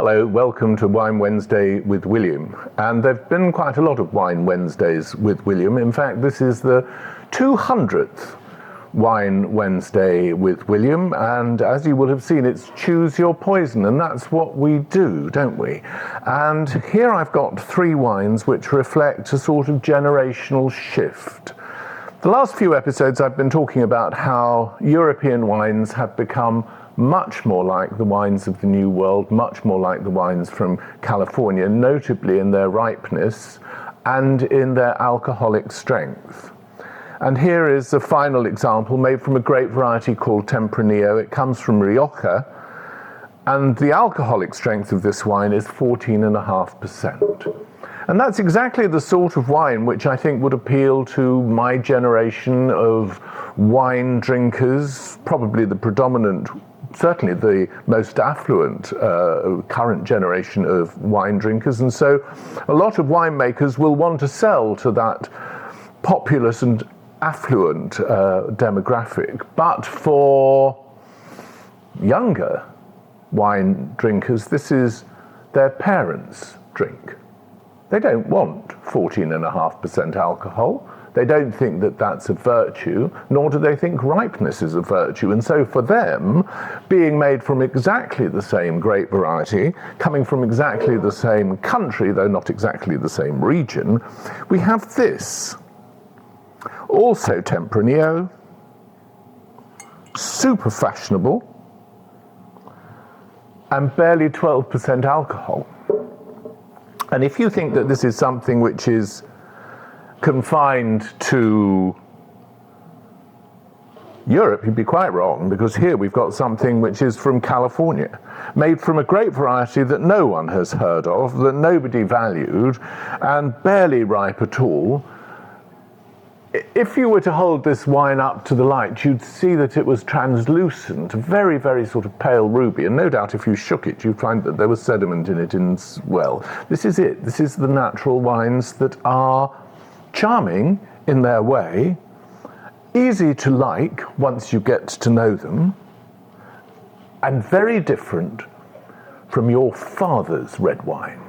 Hello, welcome to Wine Wednesday with William. And there have been quite a lot of Wine Wednesdays with William. In fact, this is the 200th Wine Wednesday with William. And as you will have seen, it's choose your poison. And that's what we do, don't we? And here I've got three wines which reflect a sort of generational shift. The last few episodes I've been talking about how European wines have become much more like the wines of the New World, much more like the wines from California, notably in their ripeness and in their alcoholic strength. And here is a final example made from a grape variety called Tempranillo. It comes from Rioja, and the alcoholic strength of this wine is 14.5%. And that's exactly the sort of wine which I think would appeal to my generation of wine drinkers, probably the predominant, certainly the most affluent current generation of wine drinkers. And so a lot of winemakers will want to sell to that populous and affluent demographic. But for younger wine drinkers, this is their parents' drink. They don't want 14.5% alcohol. They don't think that that's a virtue, nor do they think ripeness is a virtue. And so for them, being made from exactly the same grape variety, coming from exactly the same country, though not exactly the same region, we have this. Also Tempranillo, super fashionable, and barely 12% alcohol. And if you think that this is something which is confined to Europe, you'd be quite wrong, because here we've got something which is from California, made from a grape variety that no one has heard of, that nobody valued, and barely ripe at all. If you were to hold this wine up to the light, you'd see that it was translucent, very, very sort of pale ruby, and no doubt if you shook it, you'd find that there was sediment in it. Well, this is it. This is the natural wines that are charming in their way, easy to like once you get to know them, and very different from your father's red wine.